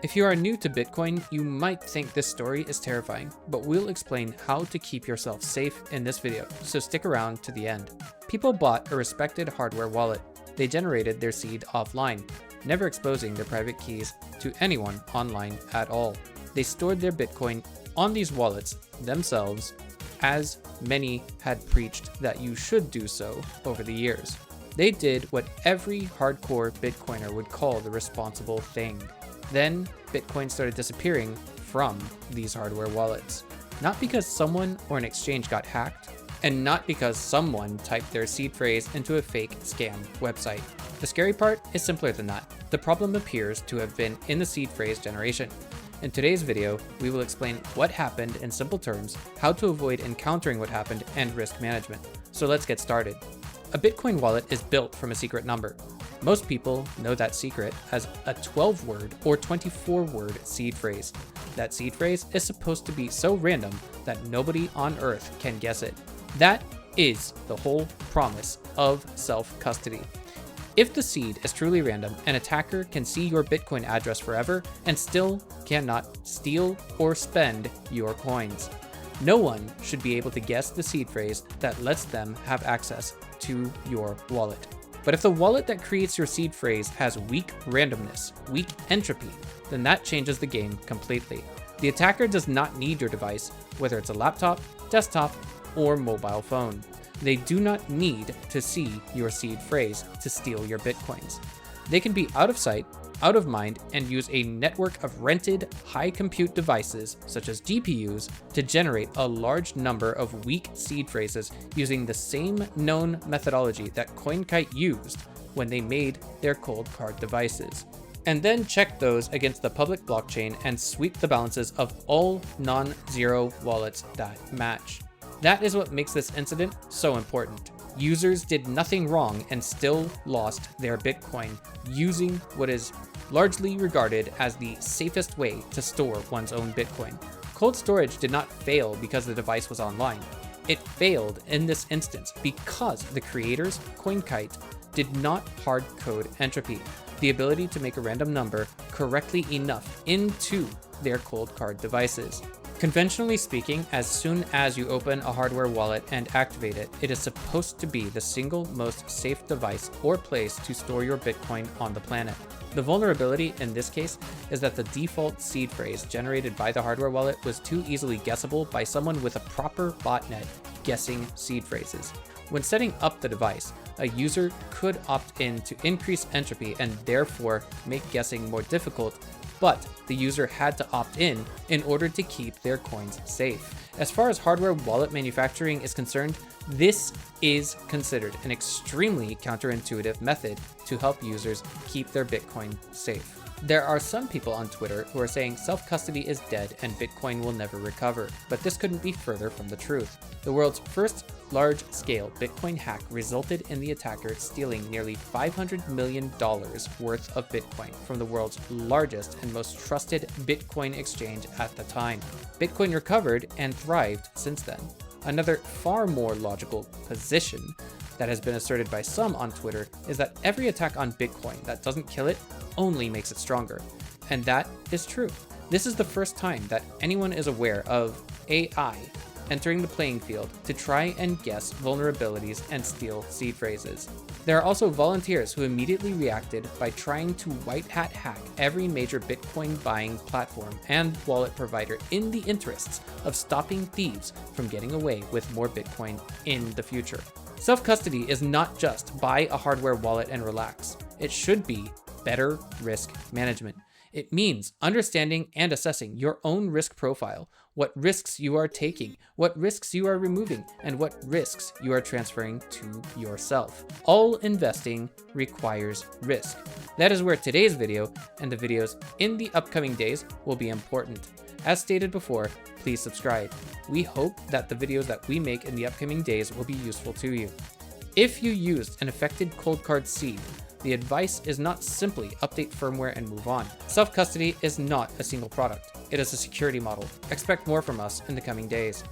If you are new to Bitcoin, you might think this story is terrifying, but we'll explain how to keep yourself safe in this video, so stick around to the end. People bought a respected hardware wallet. They generated their seed offline, never exposing their private keys to anyone online at all. They stored their Bitcoin on these wallets themselves, as many had preached that you should do so over the years. They did what every hardcore Bitcoiner would call the responsible thing. Then Bitcoin started disappearing from these hardware wallets. Not because someone or an exchange got hacked, and not because someone typed their seed phrase into a fake scam website. The scary part is simpler than that. The problem appears to have been in the seed phrase generation. In today's video, we will explain what happened in simple terms, how to avoid encountering what happened, and risk management. So let's get started. A Bitcoin wallet is built from a secret number. Most people know that secret as a 12-word or 24-word seed phrase. That seed phrase is supposed to be so random that nobody on earth can guess it. That is the whole promise of self-custody. If the seed is truly random, an attacker can see your Bitcoin address forever and still cannot steal or spend your coins. No one should be able to guess the seed phrase that lets them have access to your wallet. But if the wallet that creates your seed phrase has weak randomness, weak entropy, then that changes the game completely. The attacker does not need your device, whether it's a laptop, desktop, or mobile phone. They do not need to see your seed phrase to steal your Bitcoins. They can be out of sight, out of mind, and use a network of rented high compute devices, such as GPUs, to generate a large number of weak seed phrases using the same known methodology that CoinKite used when they made their Coldcard devices. And then check those against the public blockchain and sweep the balances of all non-zero wallets that match. That is what makes this incident so important. Users did nothing wrong and still lost their Bitcoin using what is largely regarded as the safest way to store one's own Bitcoin. Cold storage did not fail because the device was online. It failed in this instance because the creators, CoinKite, did not hard code entropy, the ability to make a random number correctly enough into their Coldcard devices. Conventionally speaking, as soon as you open a hardware wallet and activate it, it is supposed to be the single most safe device or place to store your Bitcoin on the planet. The vulnerability in this case is that the default seed phrase generated by the hardware wallet was too easily guessable by someone with a proper botnet guessing seed phrases. When setting up the device, a user could opt in to increase entropy and therefore make guessing more difficult, but the user had to opt in order to keep their coins safe. As far as hardware wallet manufacturing is concerned, this is considered an extremely counterintuitive method to help users keep their Bitcoin safe. There are some people on Twitter who are saying self-custody is dead and Bitcoin will never recover, but this couldn't be further from the truth. The world's first large-scale Bitcoin hack resulted in the attacker stealing nearly $500 million worth of Bitcoin from the world's largest and most trusted Bitcoin exchange at the time. Bitcoin recovered and thrived since then. Another far more logical position that has been asserted by some on Twitter is that every attack on Bitcoin that doesn't kill it only makes it stronger. And that is true. This is the first time that anyone is aware of AI entering the playing field to try and guess vulnerabilities and steal seed phrases. There are also volunteers who immediately reacted by trying to white hat hack every major Bitcoin buying platform and wallet provider in the interests of stopping thieves from getting away with more Bitcoin in the future. Self-custody is not just buy a hardware wallet and relax. It should be better risk management. It means understanding and assessing your own risk profile, what risks you are taking, what risks you are removing, and what risks you are transferring to yourself. All investing requires risk. That is where today's video and the videos in the upcoming days will be important. As stated before, please subscribe. We hope that the videos that we make in the upcoming days will be useful to you. If you used an affected Coldcard seed, the advice is not simply update firmware and move on. Self-custody is not a single product. It is a security model. Expect more from us in the coming days.